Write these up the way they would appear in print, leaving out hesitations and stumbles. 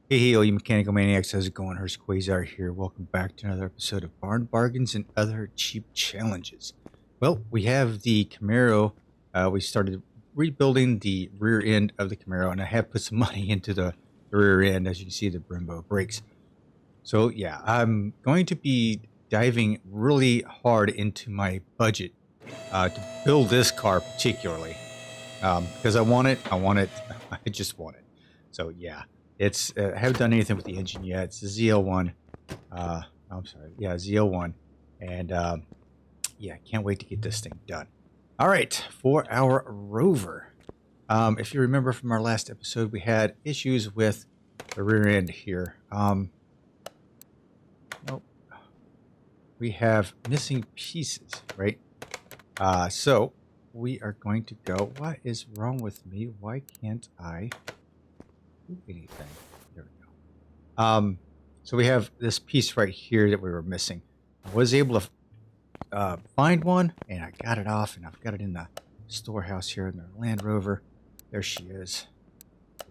Hey, all you mechanical maniacs, how's it going? Hurst Quayzar here. Welcome back to another episode of Barn Bargains and Other Cheap Challenges. Well, we have the Camaro. We started rebuilding the rear end of the Camaro, and I have put some money into the rear end. As you can see, the Brembo brakes. So, yeah, I'm going to be diving really hard into my budget to build this car particularly. Because I want it. I just want it. So, yeah. It's I haven't done anything with the engine yet. It's the ZL1. I'm sorry. Yeah, ZL1. And yeah, can't wait to get this thing done. All right, for our Rover. If you remember from our last episode, we had issues with the rear end here. Nope. We have missing pieces, right? So we are going to go. What is wrong with me? Why can't I do anything? There we go. So we have this piece right here that we were missing. I was able to find one, and I got it off, and I've got it in the storehouse here in the Land Rover. There she is.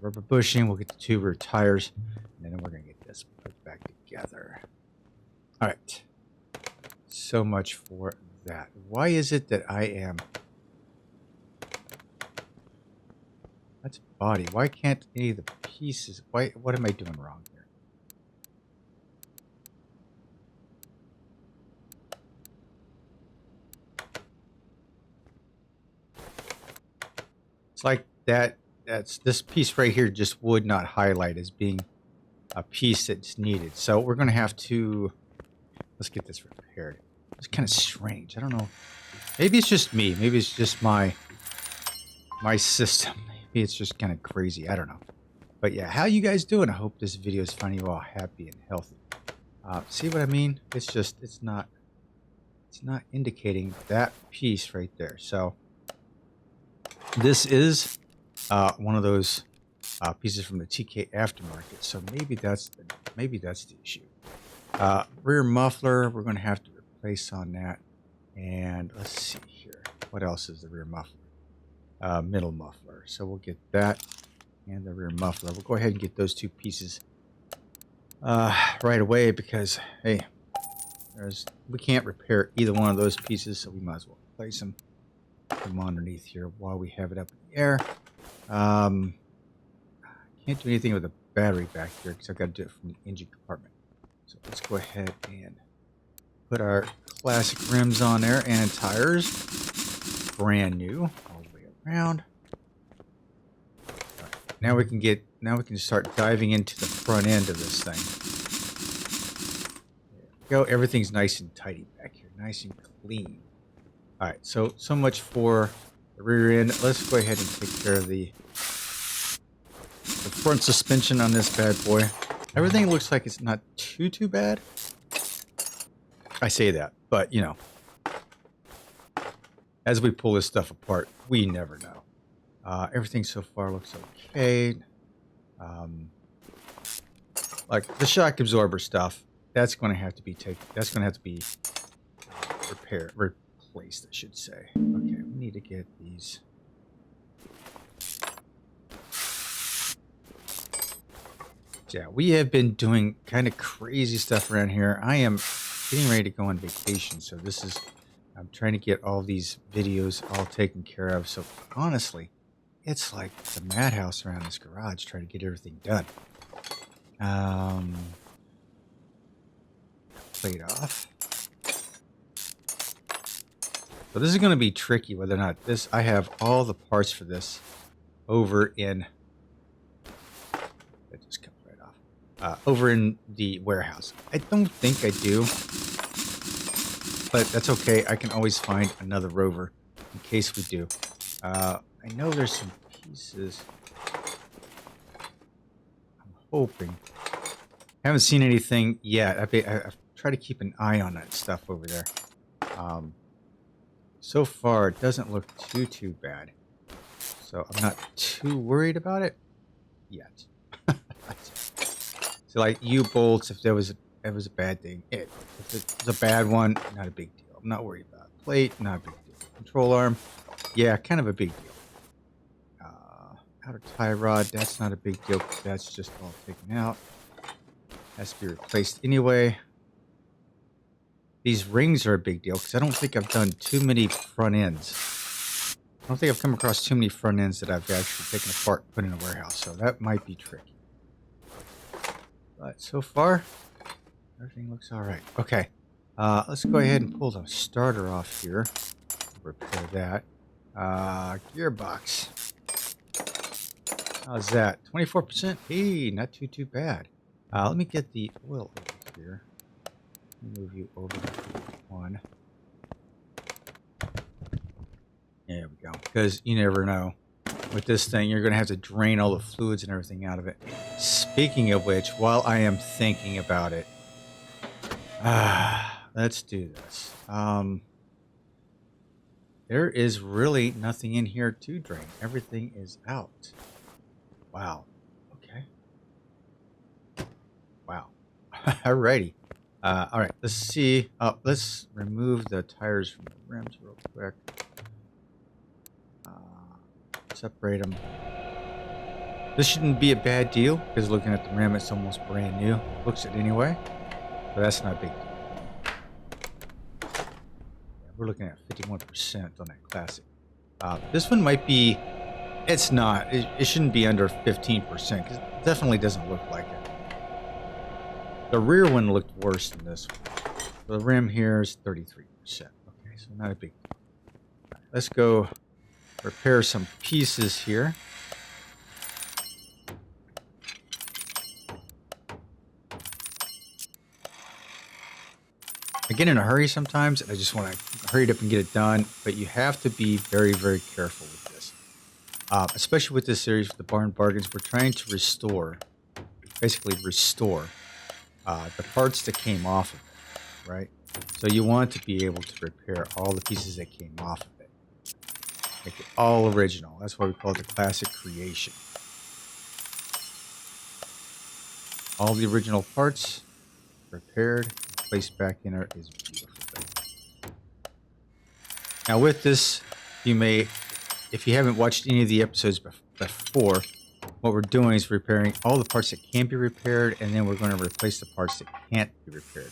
Rubber bushing. We'll get the two rear tires, and then we're going to get this put back together. All right. So much for that. Why is it that I am... That's body. Why can't any of the pieces... What am I doing wrong here? It's like that's this piece right here just would not highlight as being a piece that's needed. So we're going to have to... Let's get this repaired. It's kind of strange. I don't know. Maybe it's just me. Maybe it's just my system. Maybe it's just kind of crazy. I don't know. But yeah, how you guys doing? I hope this video is finding you all happy and healthy. See what I mean? It's just, it's not indicating that piece right there. So this is one of those pieces from the TK aftermarket. So maybe that's the issue. Rear muffler, we're going to have to replace on that. And let's see here. What else is the rear muffler? Middle muffler. So we'll get that and the rear muffler. We'll go ahead and get those two pieces right away because, hey, we can't repair either one of those pieces, so we might as well place them. Put them underneath here while we have it up in the air. Can't do anything with the battery back here because I've got to do it from the engine compartment. So let's go ahead and put our classic rims on there and tires. Brand new all the way around. Right, now we can start diving into the front end of this thing. There we go. Everything's nice and tidy back here. Nice and clean. Alright, so much for the rear end. Let's go ahead and take care of the front suspension on this bad boy. Everything looks like it's not too bad. I say that, but you know, as we pull this stuff apart, we never know. Everything so far looks okay. Like the shock absorber stuff, that's going to have to be replaced, I should say. Okay, we need to get these. Yeah, we have been doing kind of crazy stuff around here. I am getting ready to go on vacation, so I'm trying to get all these videos all taken care of. So honestly, it's like the madhouse around this garage trying to get everything done. Plate off. So this is going to be tricky whether or not I have all the parts for this over in... That just comes right off. Over in the warehouse. I don't think I do. But that's okay. I can always find another Rover in case we do. I know there's some pieces. I'm hoping. Haven't seen anything yet. I've tried to keep an eye on that stuff over there. So far, it doesn't look too bad. So I'm not too worried about it yet. So like U-bolts, if there was a bad thing, if it's a bad one, not a big deal. I'm not worried about it. Plate, not a big deal. Control arm, yeah, kind of a big deal. outer tie rod, that's not a big deal because that's just all taken out. Has to be replaced anyway. These rings are a big deal because I don't think I've done too many front ends. I don't think I've come across too many front ends that I've actually taken apart and put in a warehouse, so that might be tricky. But so far, everything looks all right. Okay, let's go ahead and pull the starter off here. Repair that. Gearbox. How's that? 24%? Hey, not too bad. Let me get the oil over here. Let me move you over to one. There we go. Because you never know. With this thing, you're going to have to drain all the fluids and everything out of it. Speaking of which, while I am thinking about it, let's do this. There is really nothing in here to drain. Everything is out. Wow. Okay. Wow. Alrighty. All right. Let's see. Let's remove the tires from the rims real quick. Separate them. This shouldn't be a bad deal because looking at the rim, it's almost brand new. Looks it anyway, but that's not a big deal. Yeah, we're looking at 51% on that classic. This one might be. It's not. It shouldn't be under 15% because it definitely doesn't look like it. The rear one looked worse than this one. The rim here is 33%. Okay, so not a big deal. Right, let's go repair some pieces here. I get in a hurry sometimes, and I just want to hurry it up and get it done, but you have to be very, very careful with this. Especially with this series, with the Barn Bargains, we're trying to basically restore the parts that came off of it, right? So you want to be able to repair all the pieces that came off of it. Make it all original. That's why we call it the classic creation. All the original parts repaired, placed back in there is beautiful thing. Now with this, you may, if you haven't watched any of the episodes before, what we're doing is repairing all the parts that can be repaired, and then we're going to replace the parts that can't be repaired.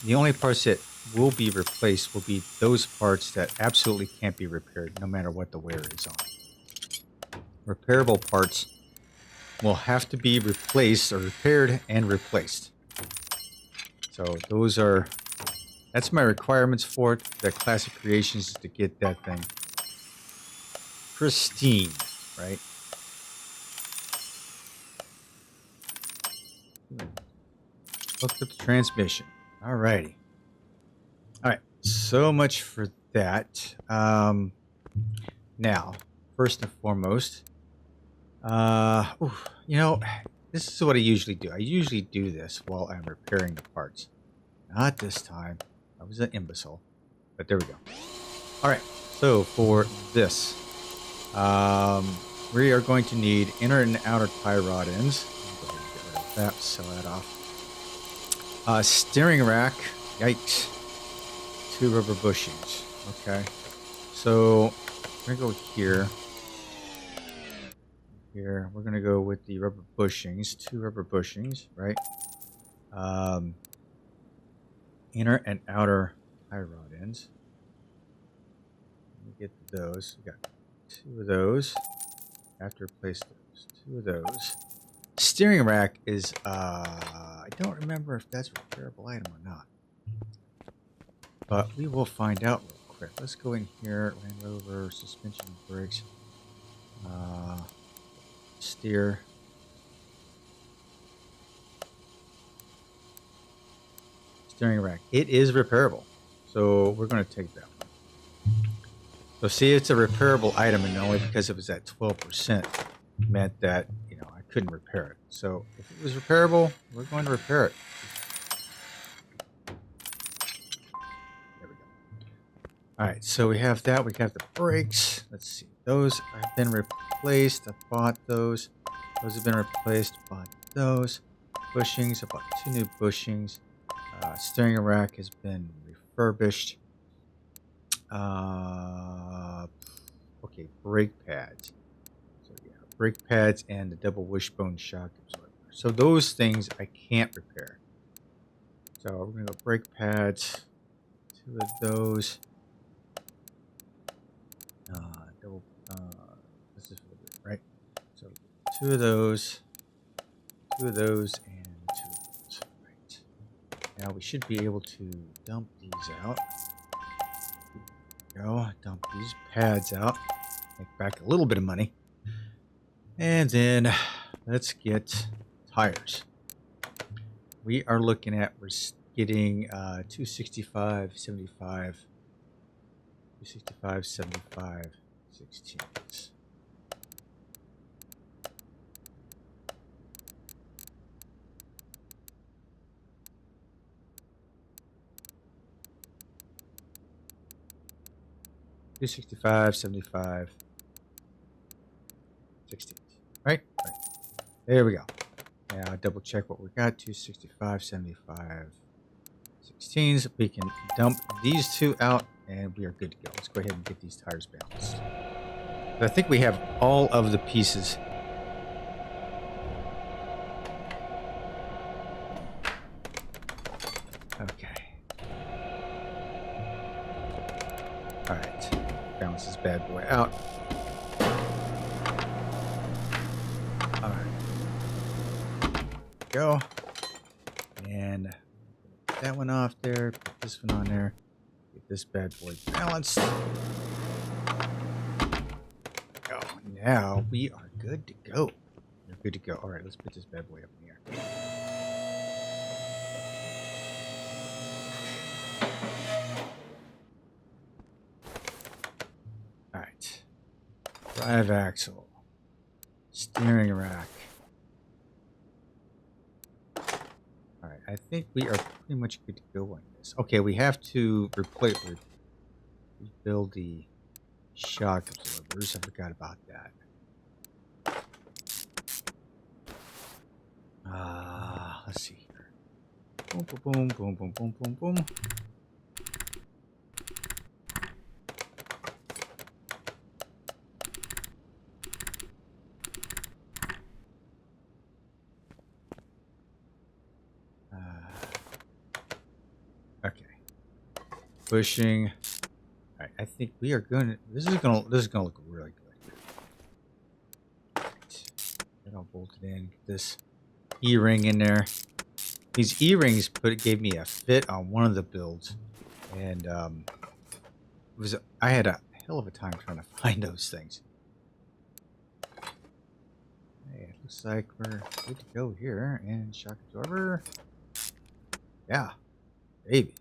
The only parts that will be replaced will be those parts that absolutely can't be repaired, no matter what the wear is on. Repairable parts will have to be replaced or repaired and replaced. So that's my requirements for it. The classic creations is to get that thing pristine, right? Hooked up the transmission. Alrighty. Alright, so much for that. Now, first and foremost, this is what I usually do. I usually do this while I'm repairing the parts. Not this time. I was an imbecile. But there we go. Alright, so for this, we are going to need inner and outer tie rod ends. Go ahead and get rid of that, sell that off. Steering rack. Yikes. 2 rubber bushings. Okay. So, we're going to go here. Here, we're going to go with the rubber bushings. 2 rubber bushings, right? Inner and outer tie rod ends. Let me get those. We got 2 of those. I have to replace those. 2 of those. Steering rack is, I don't remember if that's a repairable item or not. But we will find out real quick. Let's go in here. Land Rover, suspension brakes. Steer. Steering rack. It is repairable. So we're going to take that one. So see, it's a repairable item, and only because it was at 12% meant that, I couldn't repair it. So if it was repairable, we're going to repair it. There we go. All right, so we have that. We got the brakes. Let's see. Those have been replaced. I bought those. Those have been replaced. Bought those. Bushings. I bought 2 new bushings. Steering rack has been refurbished. Okay, brake pads. So yeah, brake pads and the double wishbone shock absorber. So those things I can't repair. So we're going to go brake pads, 2 of those. This is for the rear, right? So 2 of those, 2 of those, and 2 of those. Right. Now we should be able to dump these out. Go, dump these pads out, make back a little bit of money. And then let's get tires. We are looking at, we're getting 265, 75, 265, 75, 16s. $265, 75, 16. Right? Right. There we go. Now double check what we got. 265, 75, 16s. We can dump these 2 out and we are good to go. Let's go ahead and get these tires balanced. I think we have all of the pieces. Okay. All right. Balance this bad boy out. All right. Go. And put that one off there. Put this one on there. Get this bad boy balanced. Go. Now we are good to go. We're good to go. All right. Let's put this bad boy up in the air. All right. Drive axle. Steering rack. All right, I think we are pretty much good to go on this. Okay, we have to rebuild the shock absorbers. I forgot about that. Let's see here. Boom, boom, boom, boom, boom, boom, boom, boom. Okay. Pushing. All right, I think we are going. This is gonna look really good. All right. Get all bolted in. Get this E-ring in there. These E-rings gave me a fit on one of the builds, and I had a hell of a time trying to find those things. Hey, it looks like we're good to go here. And shock absorber. Yeah, baby.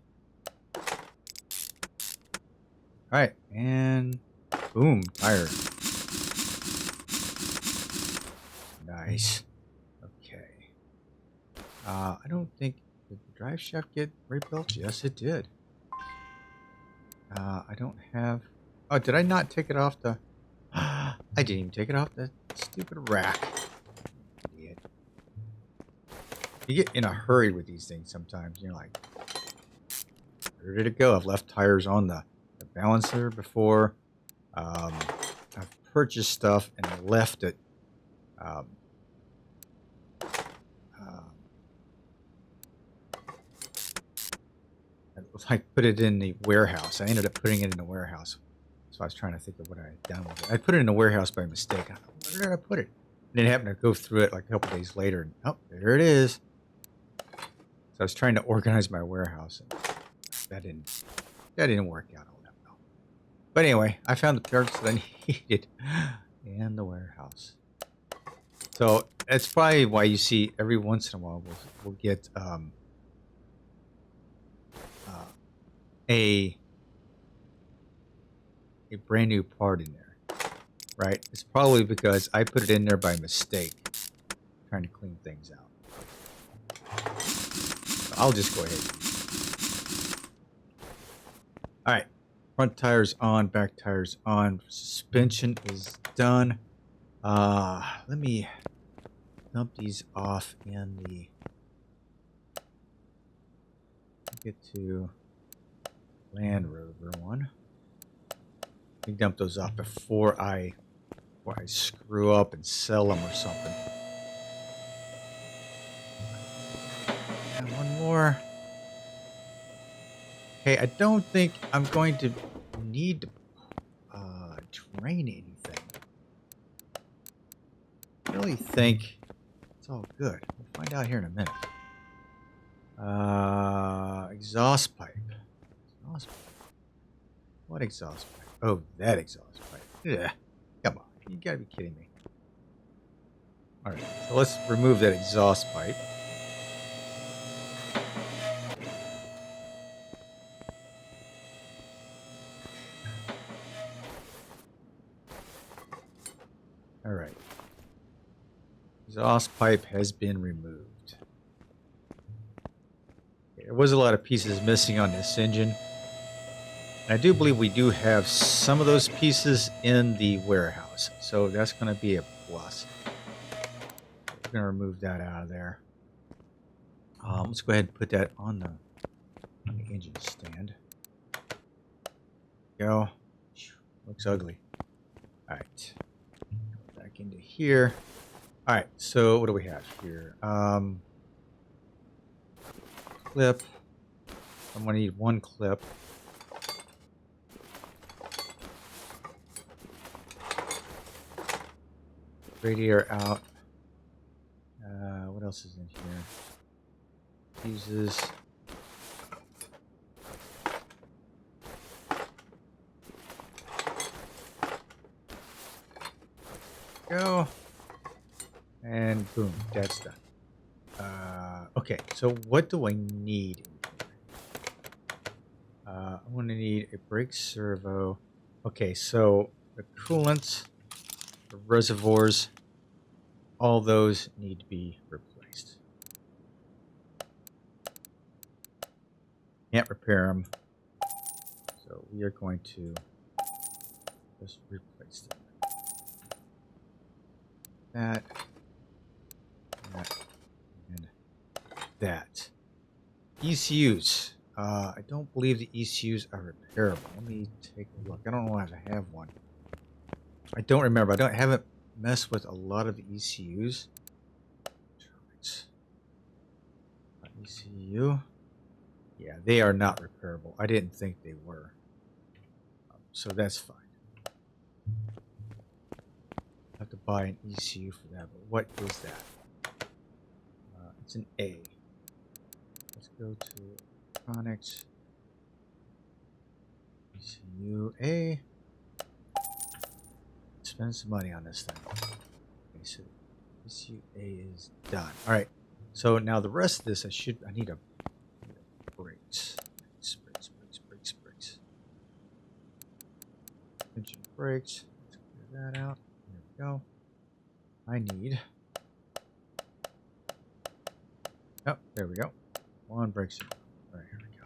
All right, and boom, tire. Nice. Okay. I don't think, did the drive shaft get rebuilt? Yes, it did. I don't have. Oh, did I not take it off the? I didn't even take it off the stupid rack. Idiot. You get in a hurry with these things sometimes. You're like, ready to go. I've left tires on the balancer before. I've purchased stuff and left it. I put it in the warehouse. I ended up putting it in the warehouse. So I was trying to think of what I had done with it. I put it in the warehouse by mistake. I thought, where did I put it? And it happened to go through it like a couple days later. And, oh, there it is. So I was trying to organize my warehouse. And that didn't work out all that well. But anyway, I found the parts that I needed in the warehouse. So that's probably why you see every once in a while we'll get a brand new part in there, right? It's probably because I put it in there by mistake, trying to clean things out. So I'll just go ahead. All right, front tires on, back tires on. Suspension is done. Let me dump these off in the. Get to Land Rover one. Let me dump those off before I before I screw up and sell them or something. And one more. Okay, I don't think I'm going to need to drain anything. I really think it's all good. We'll find out here in a minute. Exhaust pipe. Exhaust pipe. What exhaust pipe? Oh, that exhaust pipe. Yeah. Come on. You gotta be kidding me. Alright, so let's remove that exhaust pipe. Alright. Exhaust pipe has been removed. Okay, there was a lot of pieces missing on this engine. I do believe we do have some of those pieces in the warehouse, so that's going to be a plus. We're going to remove that out of there. Let's go ahead and put that on the engine stand. Go. Looks ugly. All right. Back into here. All right. So what do we have here? Clip. I'm going to need one clip. Radiator out. What else is in here? Fuses. Go. And boom, that's done. Okay, so what do I need? I'm going to need a brake servo. Okay, so the coolant, the reservoirs, all those need to be replaced. Can't repair them, so we are going to just replace them. That, and that. ECUs. I don't believe the ECUs are repairable. Let me take a look. I don't know if I have one. I don't remember. I haven't messed with a lot of the ECUs. ECU. Yeah, they are not repairable. I didn't think they were. So that's fine. I have to buy an ECU for that, but what is that? It's an A. Let's go to electronics. ECU A. Spend some money on this thing. Okay, so ECU A is done. All right. So now the rest of this, I need a brakes. Brakes. Engine brakes. Let's clear that out. There we go. I need. Oh, there we go. One brakes. All right, here we go.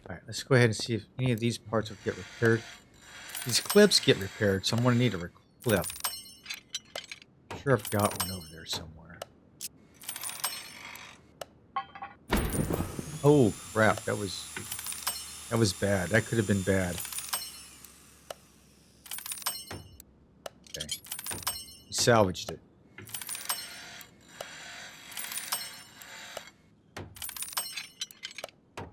All right, let's go ahead and see if any of these parts will get repaired. These clips get repaired, so I'm going to need a clip. I'm sure I've got one over there somewhere. Oh crap! That was bad. That could have been bad. Okay, we salvaged it. All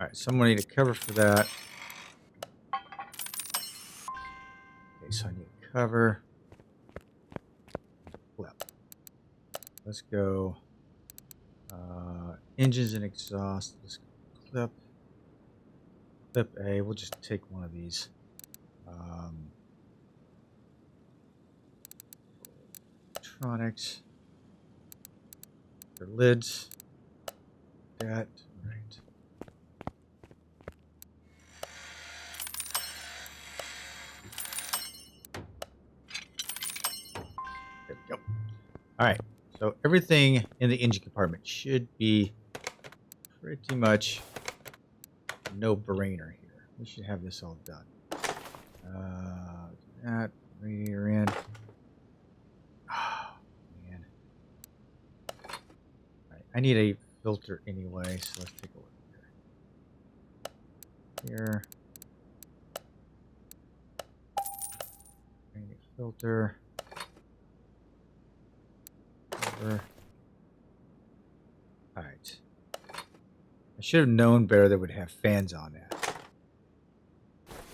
right, so I'm going to need a cover for that. Okay, so I need a cover. Flip. Let's go. Engines and exhaust. Let's go clip A. We'll just take one of these. Electronics. Their lids. That. Right. There we go. All right. So everything in the engine compartment should be pretty much no brainer here. We should have this all done. That radiator in. Oh man. All right. I need a filter anyway, so let's take a look here. filter. Over. All right. I should have known better that would have fans on that.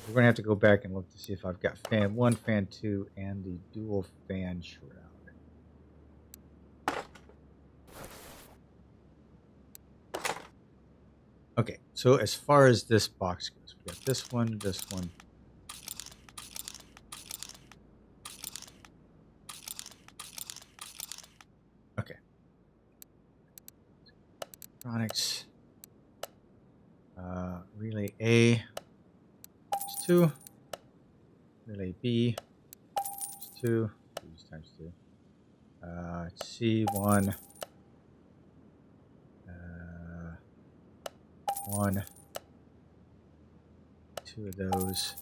We're going to have to go back and look to see if I've got fan 1, fan 2, and the dual fan shroud. Okay, so as far as this box goes, we got this one, this one. Okay. Electronics. Relay A is 2. Relay B is 2. Use times 2. C1. 1. 2 of those.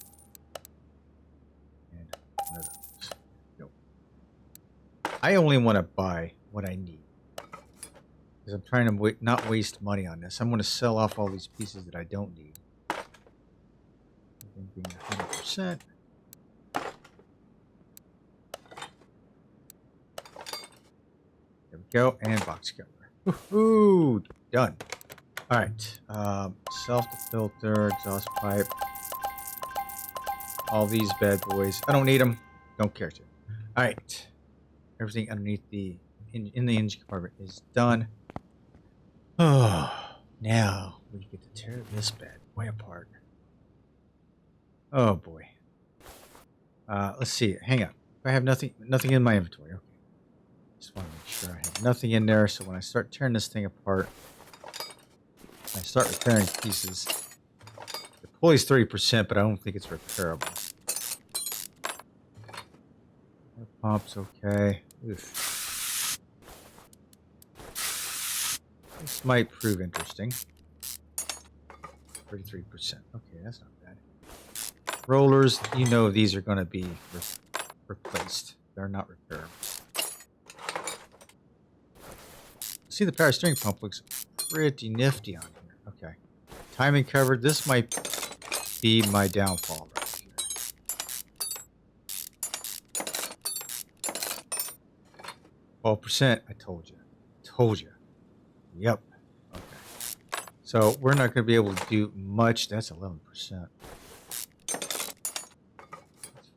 And 1 of those. Nope. I only want to buy what I need. Because I'm trying to not waste money on this. I'm going to sell off all these pieces that I don't need. Everything being 100%. There we go. And box cover. Woohoo! Done. Alright. Self-filter, exhaust pipe. All these bad boys. I don't need them. Don't care to. Alright. Everything underneath the in the engine compartment is done. Oh, now we get to tear this bad boy apart. Oh boy. Let's see. Hang on. I have nothing in my inventory. Okay. Just want to make sure I have nothing in there. So when I start tearing this thing apart, I start repairing pieces. The pulley's 30%, but I don't think it's repairable. Air pump's okay. Oof. This might prove interesting. 33%. Okay, that's not bad. Rollers, you know these are going to be replaced. They're not repairable. See, the power steering pump looks pretty nifty on here. Okay. Timing covered. This might be my downfall right here. 12%. I told you. Told you. Yep. Okay. So we're not going to be able to do much. That's 11%. That's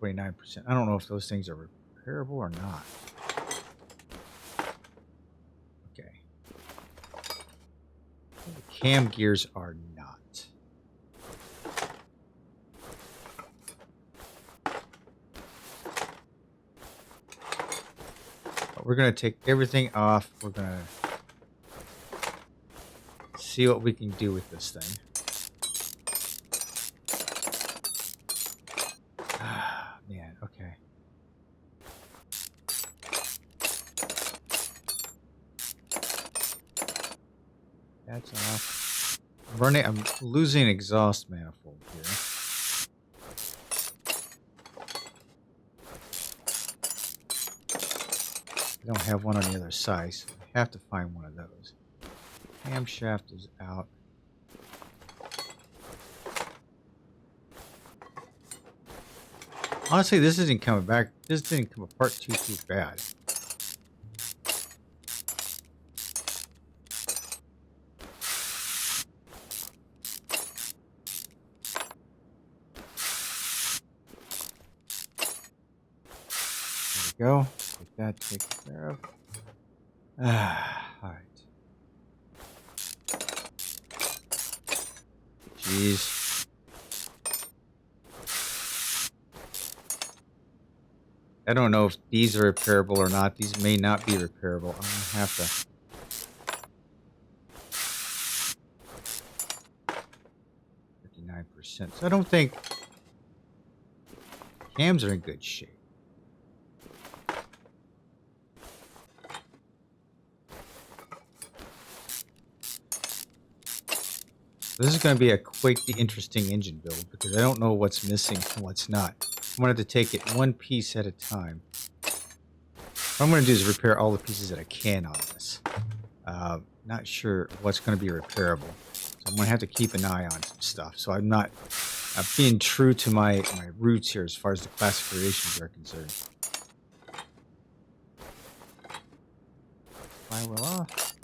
49%. I don't know if those things are repairable or not. Okay. The cam gears are not. But we're going to take everything off. We're going to see what we can do with this thing. Ah, man, okay. That's off. I'm losing exhaust manifold here. I don't have one on the other side, so I have to find one of those. Camshaft is out. Honestly, this isn't coming back. This didn't come apart too bad. There we go. Get that taken care of. All right. Jeez. I don't know if these are repairable or not. These may not be repairable. I'm gonna have to. 59%. So I don't think cams are in good shape. This is going to be a quite interesting engine build because I don't know what's missing and what's not. I'm going to have to take it one piece at a time. What I'm going to do is repair all the pieces that I can on this. Not sure what's going to be repairable. So I'm going to have to keep an eye on some stuff. So I'm not being true to my roots here as far as the classifications are concerned. Flywheel off.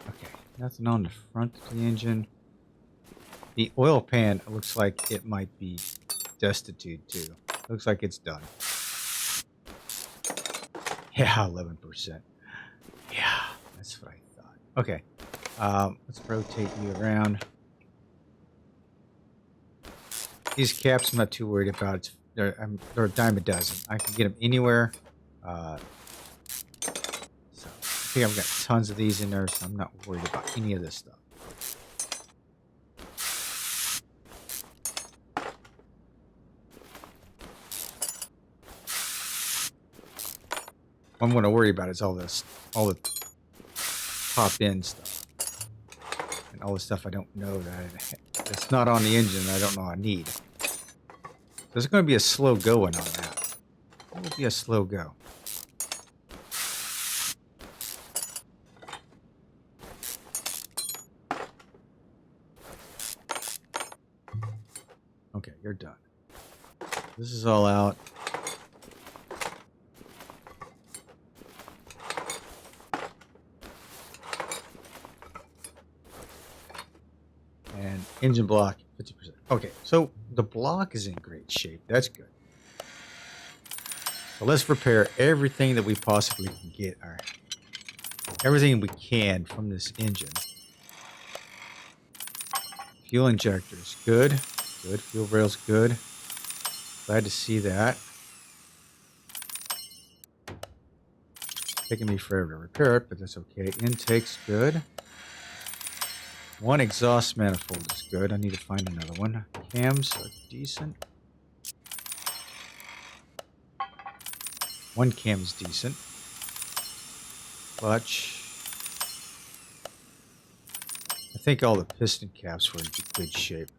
Okay, nothing on the front of the engine. The oil pan looks like it might be destitute too. Looks like it's done. Yeah, 11%. Yeah, that's what I thought. Okay, let's rotate you around. These caps I'm not too worried about. They're a dime a dozen. I can get them anywhere. So I think I've got tons of these in there, so I'm not worried about any of this stuff. What I'm going to worry about is all the top end stuff, and all the stuff I don't know that's not on the engine. I don't know I need. There's going to be a slow going on that. It will be a slow go. Okay, you're done. This is all out. And engine block, 50%. Okay, so the block is in great shape. That's good. So let's repair everything that we possibly can get. Everything we can from this engine. Fuel injectors, good. Good. Fuel rails, good. Glad to see that. Taking me forever to repair it, but that's okay. Intake's good. One exhaust manifold is good. I need to find another one. Cams are decent. One cam is decent. Clutch. I think all the piston caps were in good shape.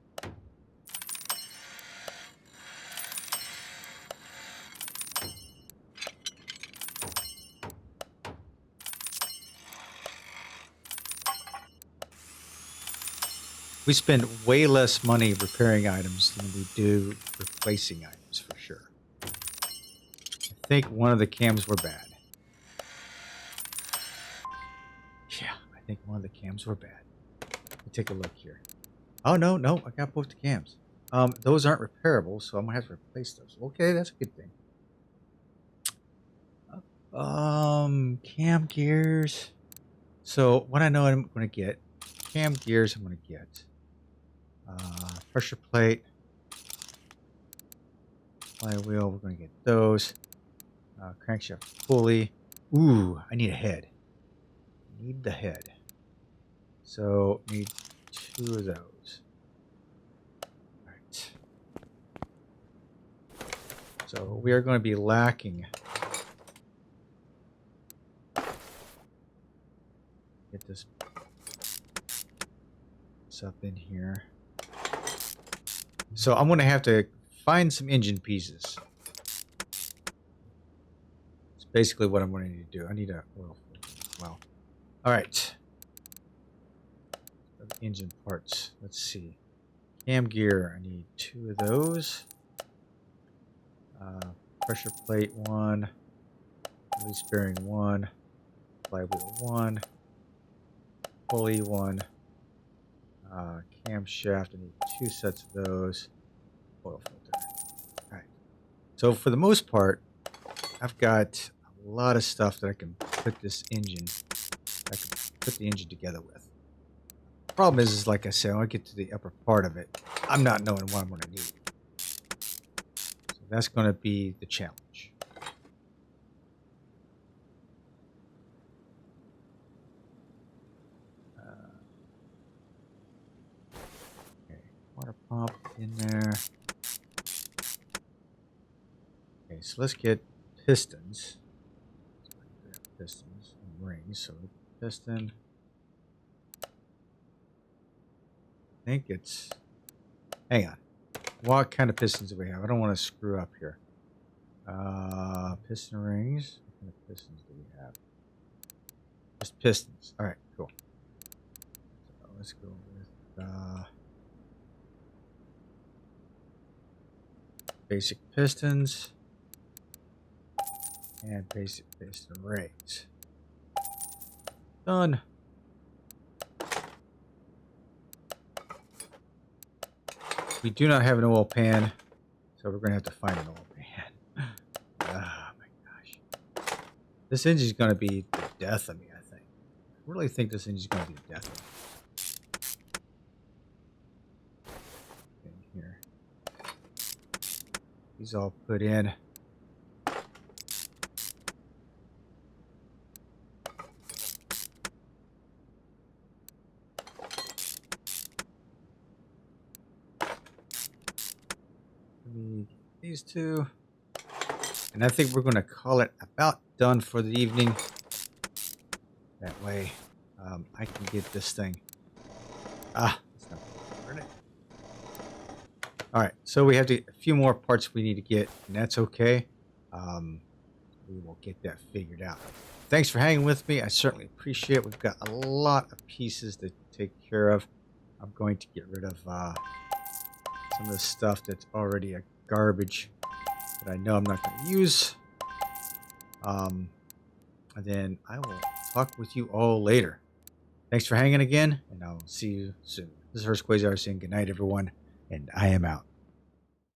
We spend way less money repairing items than we do replacing items, for sure. I think one of the cams were bad. Yeah, I think one of the cams were bad. Let me take a look here. Oh, no, I got both the cams. Those aren't repairable, so I'm going to have to replace those. Okay, that's a good thing. Cam gears. So, what I know I'm going to get, cam gears I'm going to get. Pressure plate, flywheel, we're going to get those. Crankshaft pulley. Ooh, I need a head. Need the head. So, need 2 of those. Alright. So, we are going to be lacking. Get this up in here. So I'm going to have to find some engine pieces. It's basically what I'm going to need to do. I need a oil filter as well. All right. Engine parts. Let's see. Cam gear. I need 2 of those. Pressure plate 1. Release bearing 1. Flywheel 1. Pulley 1. Camshaft. I need 2 sets of those. Oil filter. All right. So for the most part, I've got a lot of stuff that I can put this engine. I can put the engine together with. Problem is like I said, when I get to the upper part of it, I'm not knowing what I'm going to need. So that's going to be the challenge. Water pump in there. Okay, so let's get pistons. Pistons and rings. So piston. I think it's. Hang on. What kind of pistons do we have? I don't want to screw up here. Piston rings. What kind of pistons do we have? Just pistons. All right, cool. So let's go with. Basic pistons. And paste the raise. Done. We do not have an oil pan, so we're going to have to find an oil pan. Oh my gosh. This engine's going to be the death of me, I think. I really think this engine's going to be the death of me. In here. These all put in. These two. And I think we're going to call it about done for the evening. That way I can get this thing. That's not burn it. All right, so we have a few more parts we need to get, and that's okay. We will get that figured out. Thanks for hanging with me. I certainly appreciate it. We've got a lot of pieces to take care of. I'm going to get rid of some of the stuff that's already a garbage that I know I'm not going to use. And then I will talk with you all later. Thanks for hanging again, and I'll see you soon. This is Hurst Quayzar saying good night, everyone, and I am out.